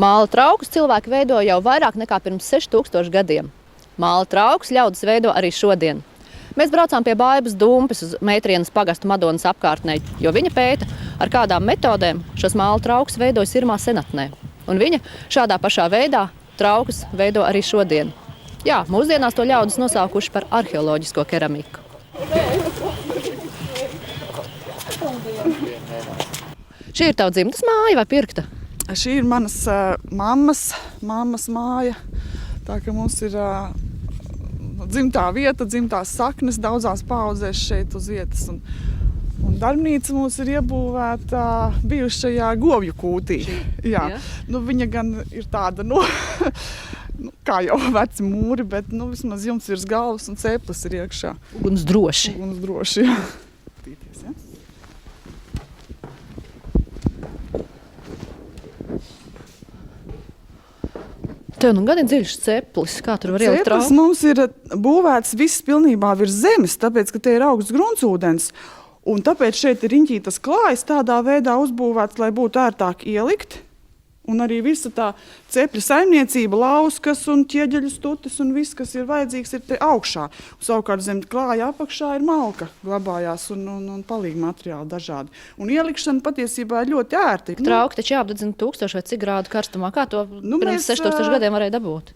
Māla traukus cilvēki veido jau vairāk nekā pirms 6000 gadiem. Māla traukus ļaudis veido arī šodien. Mēs braucām pie Baibas Dumpes uz Meitrienes pagastu Madonas apkārtnē, jo viņa pēta, ar kādām metodēm šos māla traukus veidoja Sirmā senatnē. Un viņa šādā pašā veidā traukus veido arī šodien. Jā, mūsdienās to ļaudis nosaukuši par arheoloģisko keramiku. Šī ir tava dzimtas māja vai pirkta? Šī ir manas mammas māja. Tā ka mums ir dzimtā vieta, dzimtās saknes daudzās paudzēs šeit uz vietas. Un darbnīca mums ir iebūvēta bijušajā govju kūtī. Jā. Viņa gan ir tāda, kā jau veci mūri, bet vismaz jumts virs galvas un ceplis ir iekšā. Uguns droši. Uguns droši, jā. Ja? Tev gan ir dziļš ceplis, kā tur var ielikt trauku? Ceplis mums ir būvēts viss pilnībā virs zemes, tāpēc, ka te ir augsts gruntsūdens. Un tāpēc šeit ir riņķītas klājas tādā veidā uzbūvēts, lai būtu ērtāk ielikt. Un arī visa tā cepļa saimniecība, lauskas un ķieģeļu stutis un viss, kas ir vajadzīgs, ir te augšā. Un savukārt zem klāja apakšā ir malka glabājās un palīgi materiāli dažādi. Un ielikšana patiesībā ir ļoti ērti. Trauki taču jāapdedzina 1000 vai cik grādu karstumā. Kā to pirms 6000 gadiem varēja dabūt?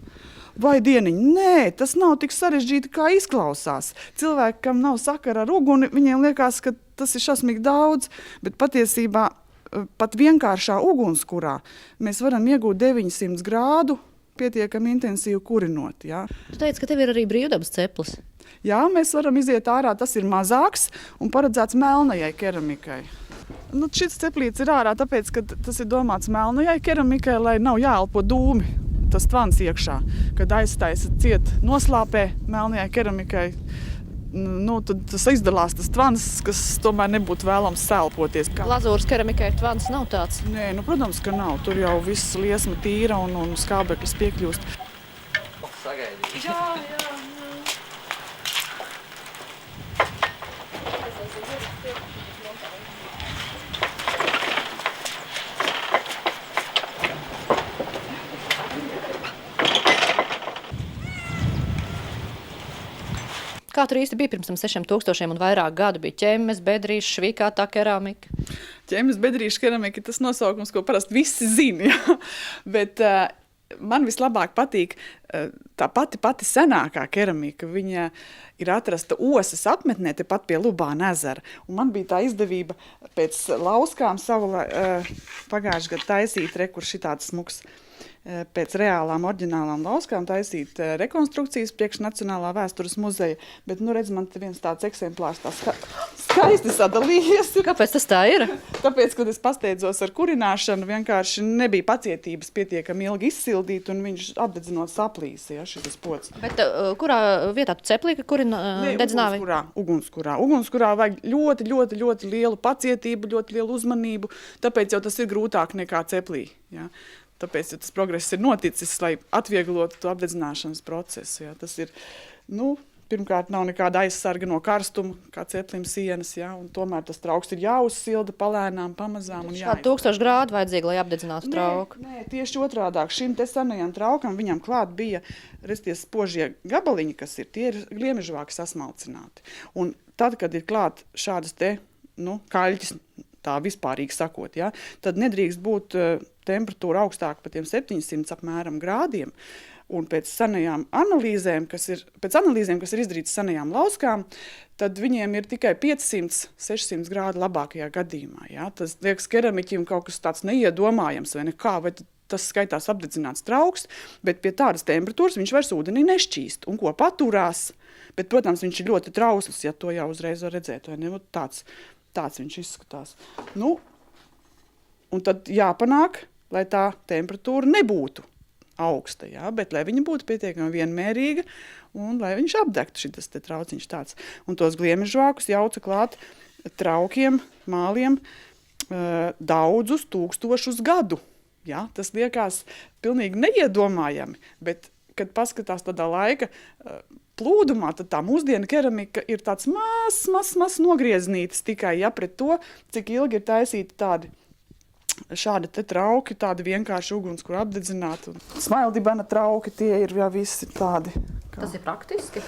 Vai dieniņi? Nē, tas nav tik sarežģīti, kā izklausās. Cilvēki, kam nav sakara ar uguni, viņiem liekas, ka tas ir šausmīgi daudz, bet patiesībā pat vienkāršā ugunskurā mēs varam iegūt 900 grādu pietiekami intensīvi kurinot. Ja? Tu teici, ka tev ir arī brīvdabas ceplis. Jā, mēs varam iziet ārā, tas ir mazāks un paredzēts melnajai keramikai. Šis ceplīts ir ārā, tāpēc, ka tas ir domāts melnajai keramikai, lai nav jāelpo dūmi, tas tvans iekšā. Kad aiztaisa ciet noslāpē melnajai keramikai, tad tas izdalās tas tvans, kas tomēr nebūtu vēlams sēlpoties. Lazūras keramikai tvans nav tāds? Nē, protams, ka nav. Tur jau viss liesma tīra un skābeklis piekļūst. Sagaidīt. Jā. Kā tur īsti bija pirms tam 6000 un vairāk gadu? Bija ķemmes, bedrīša, švikātā keramika? Ķemmes, bedrīša keramika ir tas nosaukums, ko parasti visi zina. Ja? Bet man vislabāk patīk tā pati senākā keramika. Viņa ir atrasta Osas apmetnē, tepat pie Lubāna ezera. Un man bija tā izdevība pēc lauskām pagājušajā gadā taisīt, kur šitāds smuks pēc reālām, oriģinālām lauskām taisīt rekonstrukcijas priekš Nacionālā vēstures muzeja. Bet, redz, man te viens tāds eksemplārs tā skaisti sadalījies. Kāpēc tas tā ir? Tāpēc, kad es pasteidzos ar kurināšanu, vienkārši nebija pacietības pietiekami ilgi izsildīt, un viņš apdedzinot saplīs, ja, šitas pods. Bet kurā vietā tu ceplī, ka dedzināvi? Ugunskurā vajag ļoti, ļoti, ļoti lielu pacietību, ļoti lielu uzmanību, tāpēc jau tas ir grūtāk nekā ceplī, ja. Tāpēc, ja tas progress ir noticis, lai atvieglotu to apdedzināšanas procesu. Ja. Tas ir, pirmkārt, nav nekāda aizsarga no karstuma, kā ceplim sienas, ja, un tomēr tas trauks ir jāuzsilda palēnām, pamazām. Un kādu 1000 grādu vajadzīgi, lai apdedzinātu trauku? Nē, tieši otrādāk. Šim te senajam traukam viņam klāt bija spožie gabaliņi, kas ir, tie ir gliemežvāki sasmalcināti. Un tad, kad ir klāt šādas te, kaļķis, tā vispārīgi sakot, ja, tad nedrīkst būt temperatūra augstāka par tiem 700 apmēram grādiem. Un pēc analīzēm, kas ir izdarītas senajām lauskām, tad viņiem ir tikai 500-600 grādi labākajā gadījumā. Ja. Tas liekas keramiķim kaut kas tāds neiedomājams, vai nekā, vai tas skaitās apdedzināts trauks, bet pie tādas temperatūras viņš vairs ūdenī nešķīst. Un ko paturās, bet, protams, viņš ir ļoti trausls, ja to jau uzreiz var redzēt, vai ne, tāds viņš izskatās. Un tad jāpanāk, lai tā temperatūra nebūtu augsta, ja, bet lai viņa būtu pietiekami vienmērīga un lai viņš apdegtu šitas te trauciņš tāds. Un tos gliemežvākus jauca klāt traukiem, māliem daudzus tūkstošus gadu. Ja, tas liekas pilnīgi neiedomājami, bet, kad paskatās tādā laika plūdumā, tad tā mūsdiena keramika ir tāds mazs nogrieznītis tikai, ja pret to, cik ilgi ir taisīti tādi šādi te trauki, tādi vienkārši uguns, kur apdedzināt. Smaildibena trauki, tie ir visi tādi. Tas ir praktiski?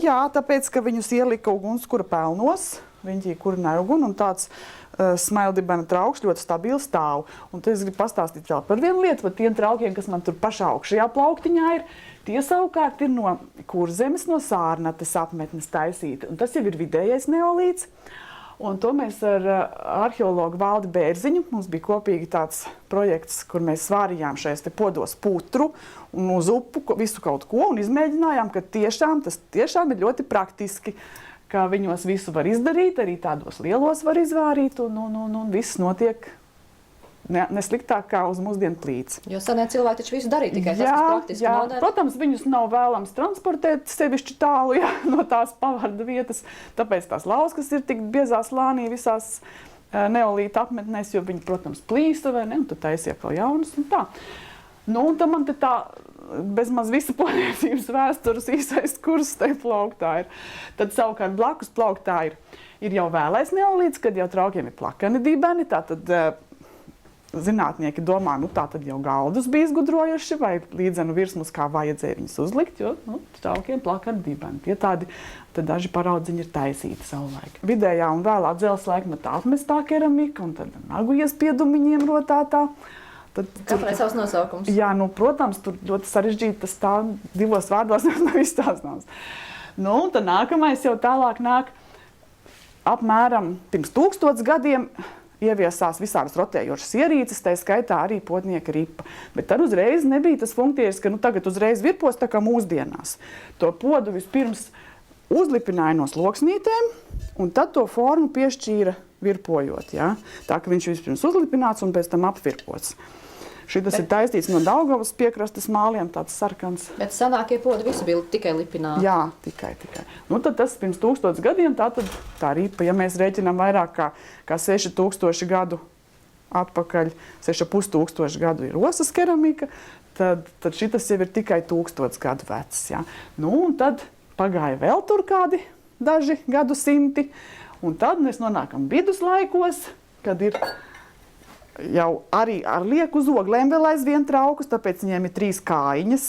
Jā, tāpēc, ka viņus ielika ugunskura pelnos, viņi kurināja uguni, un tāds smaildibena trauks ļoti stabili stāv. Un te es gribu pastāstīt vēl par vienu lietu, par tiem traukiem, kas man tur pašā augšajā plauktiņā ir. Tie savukārt ir no Kurzemes, no Sārnates apmetnes taisīti. Un tas jau ir vidējais neolīts. Un to mēs ar arheologu Valdi Bērziņu, mums bija kopīgi tāds projekts, kur mēs svārījām šais te podos putru un uz upu visu kaut ko un izmēģinājām, ka tas tiešām ir ļoti praktiski, ka viņos visu var izdarīt, arī tādos lielos var izvārīt un viss notiek nesliktāk kā uz mūsdienu plīts. Jo senie cilvēki taču visu darīja, tikai tas, kas praktiski nodara. Protams, viņus nav vēlams transportēt sevišķi tālu no tās pavarda vietas, tāpēc tās lauskas ir tik biezā slānī visās neolīta apmetnēs, jo viņi, protams, plīsa vai ne, un tad taisiek vēl jaunas un tā. Nu, un tad man te tā bezmaz visa podniecības vēstures īsais kurs te plauktā ir. Tad savukārt blakus plauktā ir jau vēlais neolīts, kad jau traukiem ir plakani dibeni, tātad zinātnieki domā, tā tad jau galdus bija izgudrojuši vai līdzenu virsmus, kā vajadzēja viņus uzlikt, jo traukiem plakani dibeni. Tie tādi, tad daži paraudziņi ir taisīti savulaik. Vidējā un vēlā dzelzs laikmetā atmestā keramika un tad nagu iespiedumiņiem rotātā. Katrai savs nosaukums. Jā, protams, tur ļoti sarežģīti tas tā divos vārdos nav izstāstāms. Un tad nākamais jau tālāk nāk apmēram pirms 1000 gadiem ieviesās visādas rotējošas ierīces, tā skaitā arī potnieka ripa. Bet tad uzreiz nebija tas funkcijas, ka tagad uzreiz virpos tā kā mūsdienās. To podu vispirms uzlipināja no sloksnītēm, un tad to formu piešķīra virpojot. Ja? Tā ka viņš vispirms uzlipināts un pēc tam apvirpots. Šitas ir taistīts no Daugavas piekrastes māliem, tāds sarkans. Bet senākie podi visi bija tikai lipināti. Jā, tikai. Tad tas pirms 1000 gadiem, tā ripa, ja mēs rēķinām vairāk kā 6000 gadu atpakaļ, 6500 gadu ir rosas keramika, tad šitas jau ir tikai 1000 gadu vecs. Ja? Un tad pagāja vēl tur kādi daži gadsimti, un tad mēs nonākam viduslaikos, kad ir jau arī ar lieku uz oglēm vēl aizvien traukus, tāpēc viņiem ir 3 kājiņas.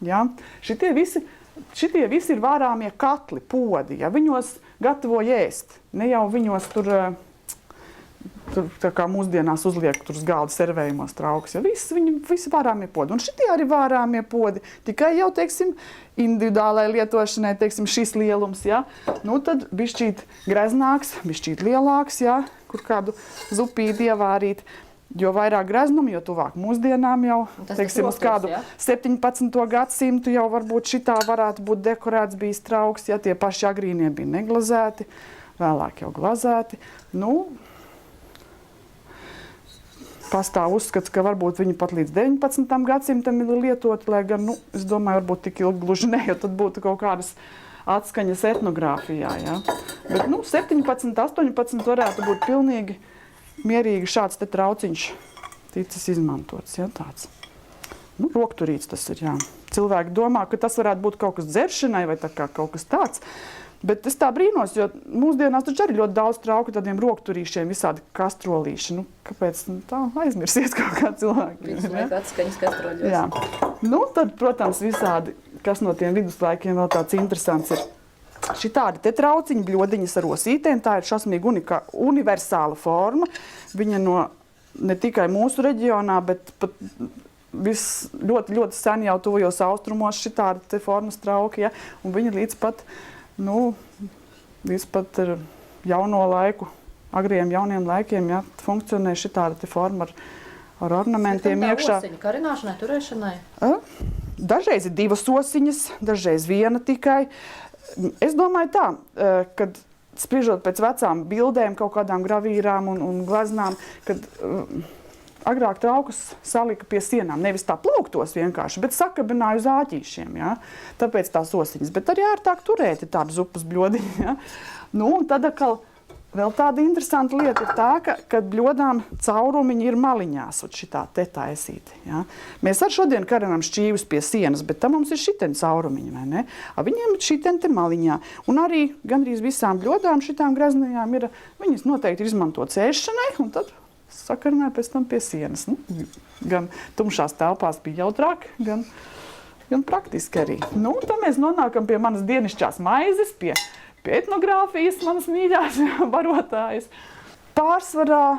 Ja? Šitie visi ir vārāmie katli, podi, ja viņos gatavo ēst. Ne jau viņos tur tā kā mūsdienās uzliek tur uz galda servējumos traukus. Ja? Visi vārāmie podi. Un šitie arī vārāmie podi, tikai jau, individuālai lietošanai, šis lielums, ja? Tad bišķīt greznāks, bišķīt lielāks, ja? Kur kādu zupīti ievārīt. Jo vairāk greznumi, jo tuvāk mūsdienām jau, uz kādu 17. gadsimtu jau varbūt šitā varētu būt dekorēts bijis trauks, ja tie paši agrīnie bija neglazēti, vēlāk jau glazēti. Pastāv uzskats, ka varbūt viņi pat līdz 19. gadsimtam ir lietoti, lai gan, es domāju, varbūt tik ilgi gluži ne, jo tad būtu kaut kādas atskaņas etnogrāfijā, ja. Bet, 17, 18 varētu būt pilnīgi mierīgi šāds te trauciņš ticis izmantots, ja, tāds. Rokturīts tas ir, jā. Cilvēki domā, ka tas varētu būt kaut kas dzeršanai vai tā kā kaut kas tāds, bet es tā brīnos, jo mūsdienās taču arī ļoti daudz trauku tādiem rokturīšiem, visādi kastrolīši. Kāpēc tā aizmirsies kaut kā cilvēki? Visu laiku atskaņas kastroļos. Jā. Tad, protams, visādi, kas no tiem viduslaikiem vēl tāds interesants ir. Šitādi te trauciņi, bļodiņas ar osītēm, tā ir šausmīgi universāla forma. Viņa ne tikai mūsu reģionā, bet pat ļoti, ļoti sen jau tuvajos austrumos šitādi te formas trauki, ja? Un viņa līdz pat jauno laiku, agriem jauniem laikiem, ja, funkcionē šitādi te forma ar ornamentiem iekšā. Osiņu karināšanai, turēšanai? Dažreiz ir 2 osiņas, dažreiz 1 tikai. Es domāju tā, kad spriežot pēc vecām bildēm, kaut kādām gravīrām un gleznām, kad agrāk traukus salika pie sienām, nevis tā plauktos vienkārši, bet sakabināja uz āķīšiem, ja? Tāpēc tās osiņas. Bet arī ārtāk turēti tādu zupas bļodiņu. Ja? Un tad atkal vēl tāda interesanta lieta ir tā, ka bļodām caurumiņi ir maliņās, šitā te taisīti. Ja? Mēs ar šodien karinām šķīvus pie sienas, bet tam mums ir šitien caurumiņi, vai ne? Viņiem ir šitien te maliņā. Un arī gandrīz visām bļodām šitām greznajām viņas noteikti ir izmantotas ēšanai, un tad sakarināja pēc tam pie sienas. Nu, gan tumšās telpās bija jautrāk, gan praktiski arī. Nu, tad mēs nonākam pie manas dienišķās maizes, pie etnogrāfijas, manas mīļās barotājas. Pārsvarā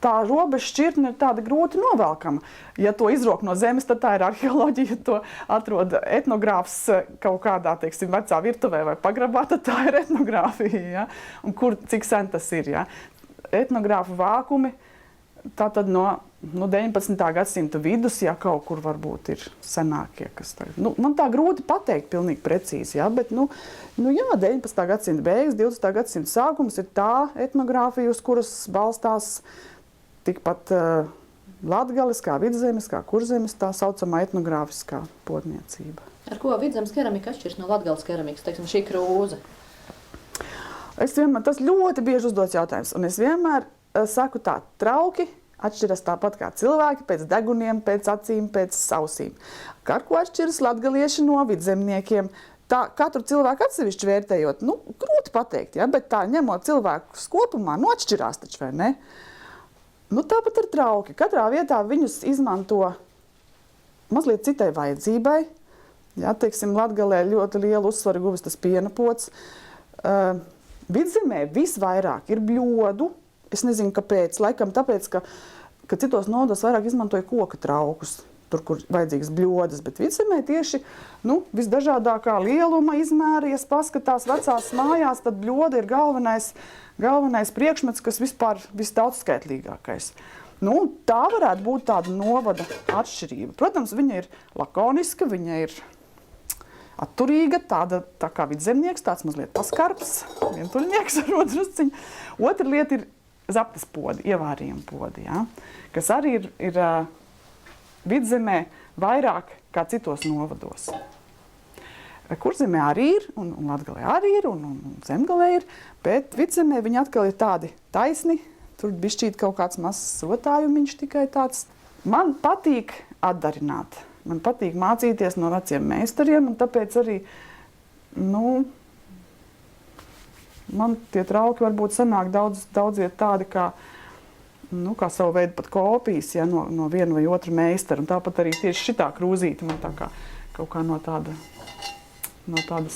tā robeža šķirtne ir tāda grūti novelkama. Ja to izrok no zemes, tad tā ir arheoloģija, ja to atrod etnogrāfs kaut kādā, teiksim, vecā virtuvē vai pagrabā, tad tā ir etnogrāfija, ja? Un cik sen tas ir, ja? Etnogrāfu vākumi, tā tad no 19. gadsimta vidus, ja kaut kur varbūt ir senākie, kas tagad. Nu, man tā grūti pateikt pilnīgi precīzi, ja? Bet, jā, 19. gadsimta beigas, 20. gadsimta sākums ir tā etnogrāfija, uz kuras balstās tikpat Latgales, kā Vidzemes, kā Kurzemes, tā saucamā etnogrāfiskā potniecība. Ar ko Vidzemes keramika atšķiras no Latgales keramikas, teiksim, šī krūze? Tas ļoti bieži uzdots jautājums, un es vienmēr saku tā, trauki atšķiras tāpat kā cilvēki pēc deguniem, pēc acīm, pēc ausīm. Ar ko atšķiras latgalieši no vidzemniekiem? Tā katru cilvēku atsevišķi vērtējot, grūti pateikt, ja? Bet tā ņemot cilvēkus kopumā, atšķirās taču, vai ne? Tāpat ar trauki. Katrā vietā viņus izmanto mazliet citai vajadzībai. Ja, teiksim, Latgalē ļoti lielu uzsvaru guvis tas piena pods. Vidzemē visvairāk ir bļodu. Es nezinu, kāpēc. Laikam tāpēc, ka citos nodos vairāk izmantoja koka traukus, tur, kur vajadzīgas bļodas. Bet vidzemē tieši visdažādākā lieluma izmēra, ja paskatās vecās mājās, tad bļoda ir galvenais priekšmets, kas vispār visdaudzskaitlīgākais. Tā varētu būt tāda novada atšķirība. Protams, viņa ir lakoniska, viņa ir atturīga, tā kā vidzemnieks, tāds mazliet paskarbs, vientuļnieks ar drusciņu. Otra lieta ir zaptes podi, ievārījuma podi, ja? Kas arī ir vidzemē vairāk kā citos novados. Kurzemē arī ir, un Latgalē arī ir, un Zemgalē ir, bet vidzemē viņi atkal ir tādi taisni, tur bišķīt kaut kāds mazs sotājumiņš tikai tāds. Man patīk atdarināt, man patīk mācīties no veciem meistariem, un tāpēc arī, man tie trauki varbūt sanāk daudziet tādi kā savu veidu pat kopijas, ja, no viena vai otra meistara, un tāpat arī tieši šitā krūzīte man tā kā kaut kā no tādas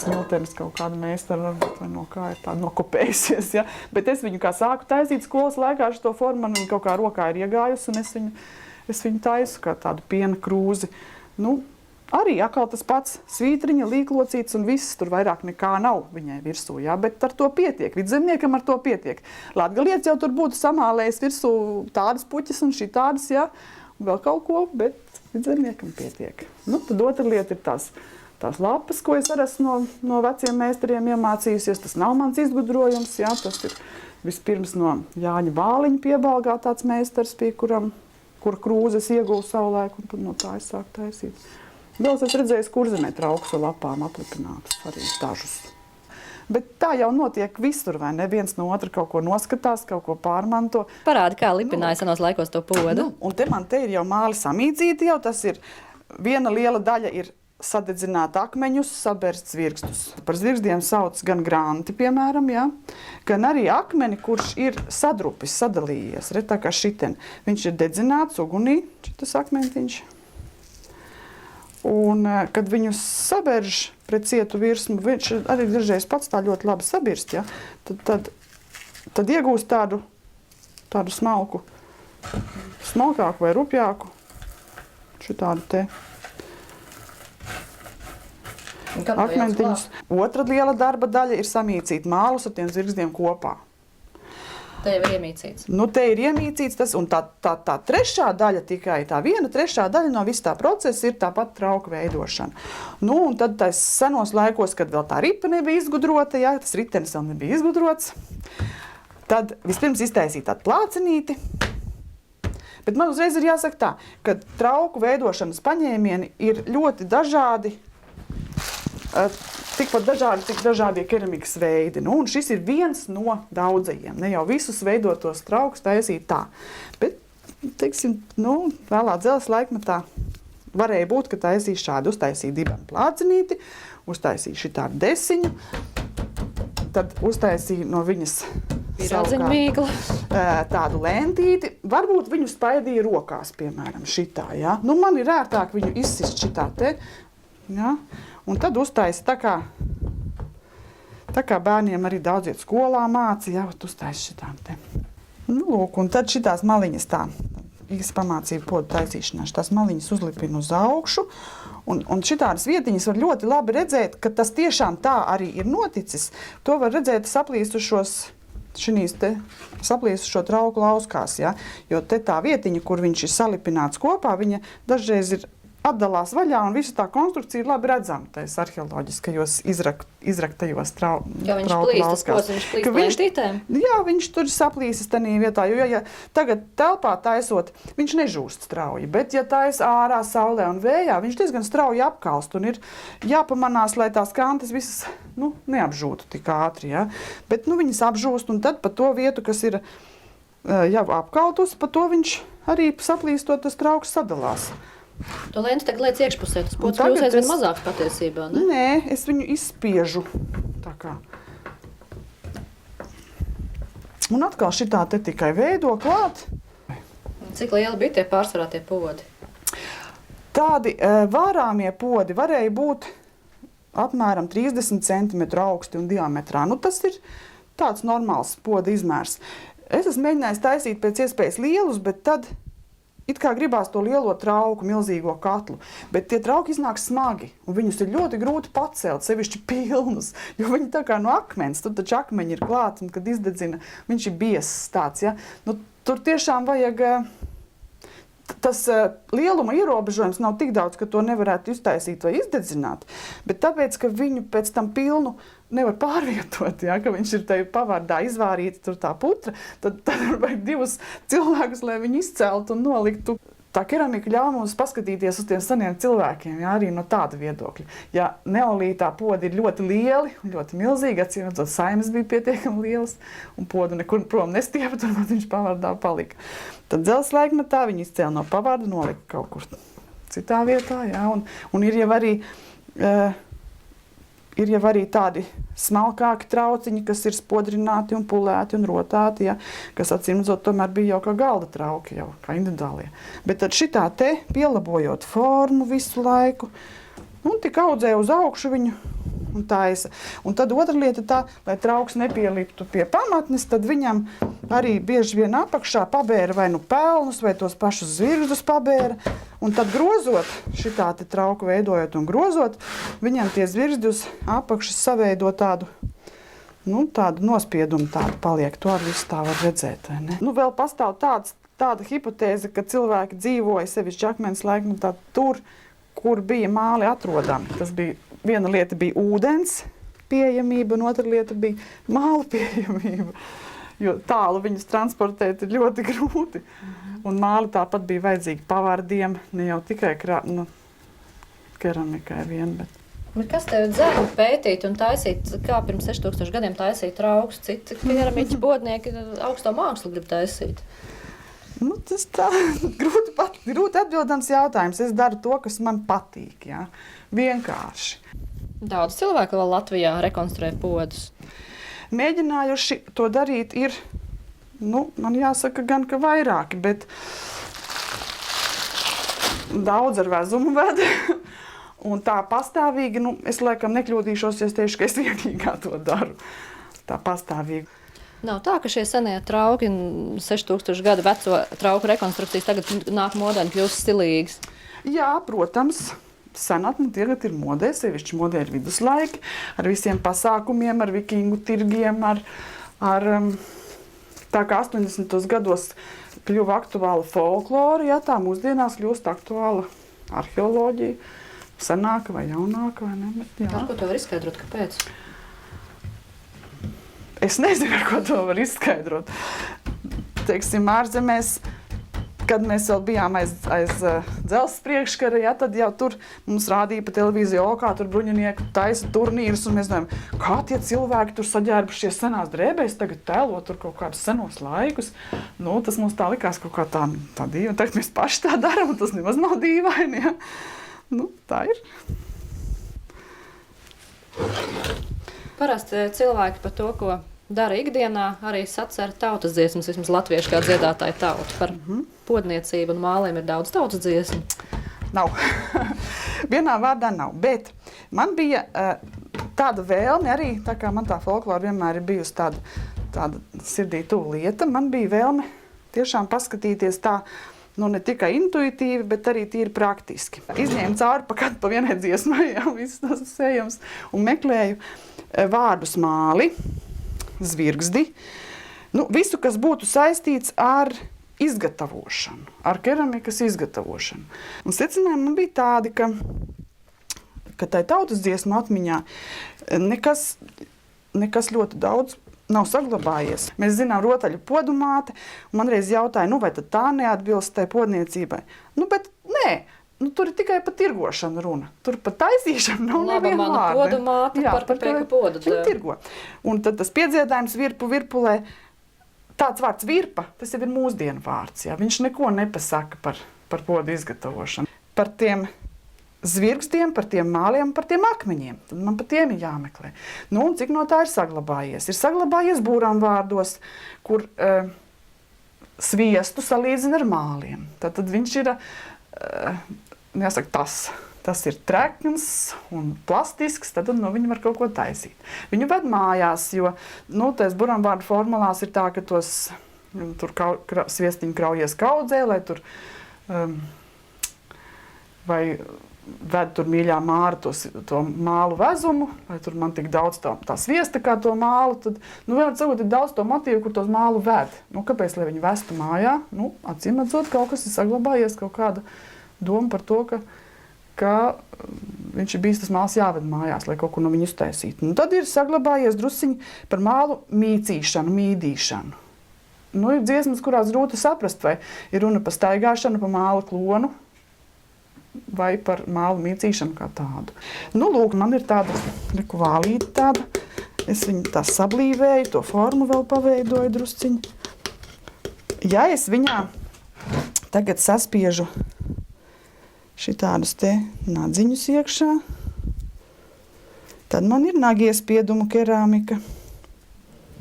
smiltenes kaut kāda meistara varbūt, vai no kā ir tāda nokopējusies, ja. Bet es viņu kā sāku taisīt skolas laikā, šito formu man viņa kaut kā rokā ir iegājusi, un es viņu taisu kā tādu piena krūzi. Arī atkal tas pats svītriņa, līklocīts un viss, tur vairāk nekā nav viņai virsū, ja, bet ar to pietiek, vidzemniekam ar to pietiek. Latgalietis jau tur būtu samālējis virsū tādas puķes un šitādas, ja, vēl kaut ko, bet vidzemniekam pietiek. Tad otra lieta ir tās lapas, ko es arī esmu no veciem meistariem iemācījusies. Tas nav mans izgudrojums, ja, tas ir vispirms no Jāņa Bāliņa Piebalgā tāds meistars, kur krūzes ieguvu savulaik, un tad no tā es sāku taisīt. Vēl es redzēju Kurzemē traukus ar lapām aplipinātus, arī dažus. Bet tā jau notiek visur, vai ne? Viens no otra kaut ko noskatās, kaut ko pārmanto. Parādi, kā lipināja senos laikos to podu. Un te ir jau māli samīdzīti, jau tas ir viena liela daļa ir sadedzināt akmeņus, sabērst zvirgstus. Par zvirgstiem sauc gan granti, piemēram, ja? Gan arī akmeni, kurš ir sadrupis, sadalījies, tā kā šiten. Viņš ir dedzināts ugunī, šitas akmentiņš. Un, kad viņus sabērž pret cietu virsmu, viņš arī dažreiz pats tā ļoti labi sabirst, ja? Tad iegūst tādu smalku, smalkāku vai rupjāku, šitādu te akmentiņus. Otra liela darba daļa ir samīcīt mālus ar tiem zvirgstiem kopā. Te jau ir iemīcīts. Te ir iemīcīts tas, un tā trešā daļa tikai, tā viena trešā daļa no viss tā procesa ir tāpat trauku veidošana. Un tad tais senos laikos, kad vēl tā ripa nebija izgudrota, ja, tas ritenis vēl nebija izgudrots, tad vispirms iztaisīt tādu plācenīti. Bet man uzreiz ir jāsaka tā, ka trauku veidošanas paņēmieni ir ļoti dažādi, tikpat dažādi, cik dažādie keramikas veidi. Un šis ir viens no daudzajiem. Ne jau visus veidotos traukus taisīt tā. Bet, teiksim, vēlā dzelzs laikmetā varēja būt, ka taisīja šādi. Uztaisīja dibenu plācenīti, uztaisīja šitādu desiņu, tad uztaisīja no viņas Pīrādziņu mīklu. Tādu lentīti, varbūt viņu spaidīja rokās, piemēram, šitā, ja? Nu, man ir ērtāk viņu izsist šitā te, ja? Un tad uztaisa tā kā bērniem arī daudz iet skolā māca, ja, uztaisa šitām te. Nu, lūk, un tad šitās maliņas tā, īsti pamācīja podu taisīšanā, šitās maliņas uzlipina uz augšu, un šitādas vietiņas var ļoti labi redzēt, ka tas tiešām tā arī ir noticis. To var redzēt saplīsušo trauku lauskās, ja? Jo te tā vietiņa, kur viņš ir salipināts kopā, viņa dažreiz ir atdalās vaļā, un visa tā konstrukcija ir labi redzama tais arheoloģiskajos izraktajos trauku lauskās. Viņš plīst lentītēm? Jā, viņš tur saplīsis tanī vietā, jo ja tagad telpā taisot, viņš nežūst strauji, bet ja taisa ārā saulē un vējā, viņš diezgan strauji apkalst, un ir jāpamanās, lai tās kantas visas, neapžūtu tik ātri, ja? Bet, viņas apžūst, un tad pa to vietu, kas ir jau apkaltus, pa to viņš arī saplīstot, tas trauks sadalās. To lentu tagad liec iekšpusē, tas pods kļūs aizvien mazāks patiesībā, ne? Nē, es viņu izspiežu tā kā. Un atkal šitā te tikai veido klāt. Cik lieli bija tie pārsvarā tie podi? Tādi vārāmie podi varēja būt apmēram 30 cm augsti un diametrā. Tas ir tāds normāls poda izmērs. Es esmu mēģinājis taisīt pēc iespējas lielus, bet tad it kā gribās to lielo trauku, milzīgo katlu, bet tie trauki iznāk smagi, un viņus ir ļoti grūti pacelt, sevišķi pilnus, jo viņi tā kā no akmens, tur taču akmeņi ir klāt, un kad izdedzina, viņš ir biezs tāds, ja. Tur tiešām vajag, tas lieluma ierobežojums nav tik daudz, ka to nevarētu iztaisīt vai izdedzināt, bet tāpēc, ka viņu pēc tam pilnu nevar pārvietot, ja, ka viņš ir tajā pavārdā izvārīta tur tā putra, tad vajag divus cilvēkus, lai viņi izceltu un noliktu. Tā keramika ļauj mums paskatīties uz tiem seniem cilvēkiem, ja, arī no tāda viedokļa. Ja neolītā podi ir ļoti lieli un ļoti milzīgi, atcīmredzot, saimes bija pietiekami lielas un podu nekur prom nestiepa, turbūt viņš pavārdā palika. Tad dzelzs laikmetā viņi izcēla no pavārda, nolika kaut kur citā vietā, ja, un ir jau arī tādi smalkāki trauciņi, kas ir spodrināti un pulēti un rotāti, ja, kas acīmredzot tomēr bija jau kā galda trauki, jau kā individuālie. Bet tad šitā te pielabojot formu visu laiku, un tik audzē uz augšu viņu un taisa. Un tad otra lieta tā, lai trauks nepieliptu pie pamatnes, tad viņam arī bieži vien apakšā pabēra vai pelnus, vai tos pašus zvirgzdus pabēra. Un tad grozot, šitā te trauku veidojot un grozot, viņam tie zvirgzdi uz apakšas saveido tādu nospiedumu tādu paliek. To arī visu tā var redzēt, vai ne? Vēl pastāv tāda hipotēze, ka cilvēki dzīvoja sevišķi akmens laikmetā tur, kur bija māli atrodami. Tas bija, viena lieta bija ūdens pieejamība, un otra lieta bija māla pieejamība. Jo tālu viņus transportēt ir ļoti grūti. Un māli tāpat bija vajadzīgi pavārdiem, ne jau tikai keramikai vien, bet... Bet kas tev dzēra pētīt un taisīt, kā pirms 6000 gadiem taisīt trauks? Citi keramiķi bodnieki augsto mākslu grib taisīt? Tas tā grūti atbildams jautājums. Es daru to, kas man patīk, ja? Vienkārši. Daudz cilvēku vēl Latvijā rekonstruē podus. Mēģinājuši to darīt ir, man jāsaka gan, ka vairāki, bet daudz ar vezumu ved. Un tā pastāvīgi, es laikam nekļūdīšos, ja es teikšu, ka es vienīgā to daru. Tā pastāvīgi. Nav tā, ka šie senie trauki, 6000 gadu veco trauku rekonstrukcijas tagad nāk modē un kļūst stilīgas? Jā, protams. Senatne tagad ir modē, sevišķi modē ir viduslaiki, ar visiem pasākumiem, ar vikingu tirgiem, tā kā 80. gados kļuva aktuāla folklora, ja tā mūsdienās kļūst aktuāla arheoloģija, senāka vai jaunāka, vai ne? Bet, jā. Ar ko to var izskaidrot, kāpēc? Es nezinu, ar ko to var izskaidrot. Teiksim, ārzemēs, kad mēs vēl bijām aiz dzelzs priekškara, ja, tad jau tur mums rādīja pa televīziju, kā tur bruņinieki taisa turnīrus, un mēs domājam, kā tie cilvēki tur saģērbušies senās drēbēs, tagad tēlo tur kaut kādus senos laikus. Tas mums tā likās kaut kā tā dīvaini. Tagad mēs paši tā daram, un tas nemaz nav dīvaini, ja. Tā ir. Parasti cilvēki par to, ko dara ikdienā, arī sacer tautas dziesmas, vismaz latviešu kā dziedātāja tauta. Par podniecību un māliem ir daudz tautas dziesmu. Nav. Vienā vārdā nav. Bet man bija tāda vēlme arī, tā kā man tā folklora vienmēr ir bijusi tāda sirdī tuva lieta, man bija vēlme tiešām paskatīties tā, nu ne tikai intuitīvi, bet arī tīri praktiski. Izņēmu cauri pa vienai dziesmai, jau viss tas sējams, un meklēju vārdus māli, zvirgzdi, nu, visu, kas būtu saistīts ar izgatavošanu, ar keramikas izgatavošanu. Un secinājumi man bija tādi, ka tai tautas dziesmu atmiņā nekas ļoti daudz nav saglabājies. Mēs zinām rotaļu podumāte, un man reiz jautāja, nu vai tad tā neatbilst tai podniecībai? Nu, bet nē, nu, tur ir tikai par tirgošanu runa. Tur par taisīšanu nav neviena vārda. Laba mana podumāte par pēku podu. Viņi tirgo. Un tad tas piedziedājums virpulē, tāds vārds virpa, tas jau ir mūsdienu vārds. Jā. Viņš neko nepasaka par podu izgatavošanu. Par tiem zvirgstiem, par tiem māliem, par tiem akmeņiem. Tad man par tiem ir jāmeklē. Nu, un cik no tā ir saglabājies? Ir saglabājies būrānvārdos, kur sviestu salīdzina ar māliem. Tad viņš ir, jāsaka, tas ir trekns un plastisks, tad no viņa var kaut ko taisīt. Viņu ved mājās, jo, nu, tais būrānvārdu formulās ir tā, ka tos tur sviestiņu kraujies kaudzē, lai tur, vai ved tur mīļā māra to mālu vezumu, vai tur man tik daudz tā sviesta kā to mālu, tad, nu, vēl cilvēt ir daudz to motīvu, kur tos mālu ved. Nu, kāpēc, lai viņi vestu mājā? Nu, acīmredzot, kaut kas ir saglabājies, kaut kāda doma par to, ka viņš ir bijis tas māls jāved mājās, lai kaut ko no viņa uztaisītu. Nu, tad ir saglabājies drusciņi par mālu mīcīšanu, mīdīšanu. Nu, ir dziesmas, kurās grūti saprast, vai ir runa par staigāšanu, par māla klonu, vai par mālu mīcīšanu kā tādu. Nu, lūk, man ir tāda vālīte tāda. Es viņu tā sablīvēju, to formu vēl paveidoju drusciņu. Ja es viņā tagad saspiežu šitādus te nadziņus iekšā, tad man ir nagiespiedumu kerāmika.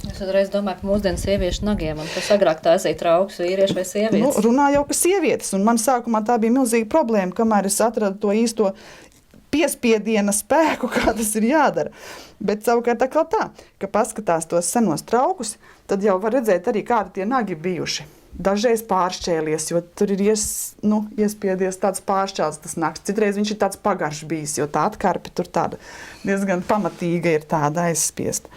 Es uzreiz domāju par mūsdienu sieviešu nagiem, un kas agrāk taisīja traukus, vīrieši vai sievietes? Nu, runā jau, ka sievietes, un man sākumā tā bija milzīga problēma, kamēr es atradu to īsto piespiediena spēku, kā tas ir jādara. Bet savukārt tā, ka paskatās tos senos traukus, tad jau var redzēt arī, kādi tie nagi bijuši. Dažreiz pāršķēlies, jo tur ir iespiedies tāds pāršķēls tas naks. Citreiz viņš ir tāds pagaršs bijis, jo tā atkarpe tur tāda diezgan pamatīga ir tāda aizspiesta.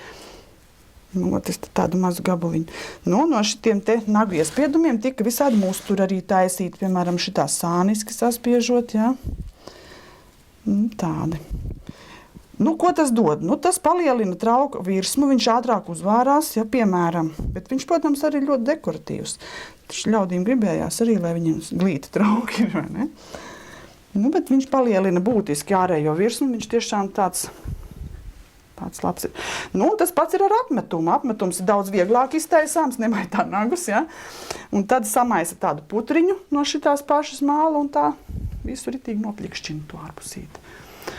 Nu, tas tādu mazu gabaliņu. Nu, no šitiem te nagu iespiedumiem tika visādi musturi arī taisīti, piemēram, šitā sāniski saspiežot, jā. Tādi. Nu, ko tas dod? Nu, tas palielina trauka virsmu, viņš ātrāk uzvārās, ja, piemēram. Bet viņš, protams, arī ļoti dekoratīvs. Taču ļaudīm gribējās arī, lai viņiem glīti trauki ir, vai ne? Nu, bet viņš palielina būtiski ārējo virsmu, viņš tiešām tāds labs ir. Nu, tas pats ir ar apmetumu. Apmetums ir daudz vieglāk iztaisāms, nemaitā nagus, ja? Un tad samaisa tādu putriņu no šitās pašas māla un tā visu ritīgi nopļikšķina to ārpusīti.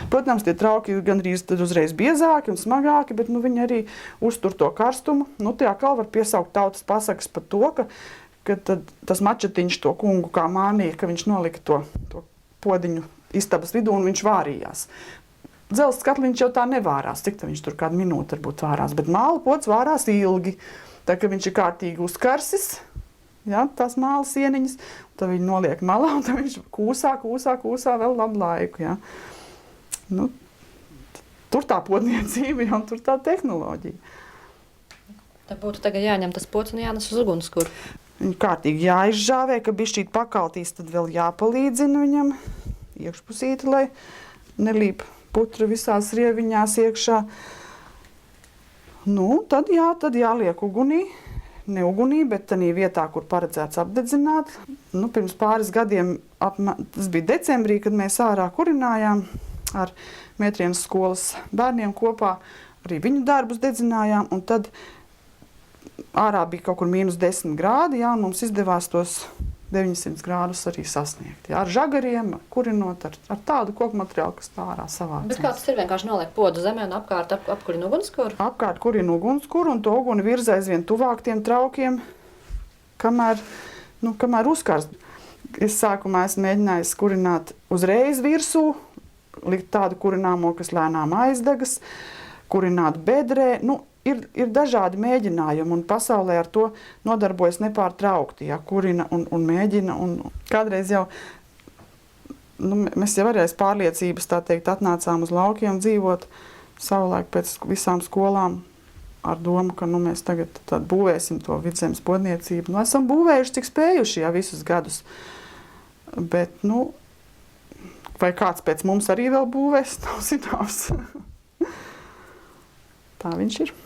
Protams, tie trauki ir gandrīz tad uzreiz biezāki un smagāki, bet nu, viņi arī uztur to karstumu. Nu, tie atkal var piesaukt tautas pasakas par to, ka tad tas mačetiņš to kungu kā mānīja, ka viņš nolika to podiņu istabas vidū un viņš vārījās. Dzelzs katliņš jau tā nevārās, cik viņš tur kādu minūti varbūt vārās, bet māla pods vārās ilgi. Tā, ka viņš ir kārtīgi uzkarsis, ja, tās māla sieniņas, tad viņi noliek malā, un tad viņš kūsā vēl labu laiku, ja. Nu, tur tā podniecība, ja, un tur tā tehnoloģija. Tad būtu tagad jāņem tas pods un jānes uz ugunskura. Viņu kārtīgi jāizžāvē, ka bišķīt pakaltīs, tad vēl jāpalīdzina viņam iekšpusīti, lai nelīp putra visās rieviņās iekšā. Nu, tad jāliek ugunī. Ne ugunī, bet tanī vietā, kur paredzēts apdedzināt. Nu, pirms pāris gadiem, tas bija decembrī, kad mēs ārā kurinājām ar Mētrienas skolas bērniem kopā. Arī viņu darbus dedzinājām, un tad ārā bija kaut kur -10 grādi, jā, un mums izdevās tos 900 grādus arī sasniegt. Ja, ar žagariem, kurinot ar tādu koku materiālu, kas tā ārā savācās. Bet kā tas ir vienkārši noliek podu zemē un apkārt apkurina ugunskura? Apkārt kurina ugunskura un to uguni virza aizvien tuvāk tiem traukiem, kamēr uzkarst. Es sākumā esmu mēģinājis kurināt uzreiz virsū, likt tādu kurināmo, kas lēnām aizdegas, kurināt bedrē. Ir dažādi mēģinājumi, un pasaulē ar to nodarbojas nepārtraukti, ja, kurina un mēģina. Un kādreiz jau, mēs jau arī aiz pārliecības, tā teikt, atnācām uz laukiem dzīvot savulaik pēc visām skolām ar domu, ka mēs tagad būvēsim to vidzemes podniecību. Esam būvējuši, cik spējuši, ja, visus gadus. Bet, vai kāds pēc mums arī vēl būvēs, nav zināms. Tā viņš ir.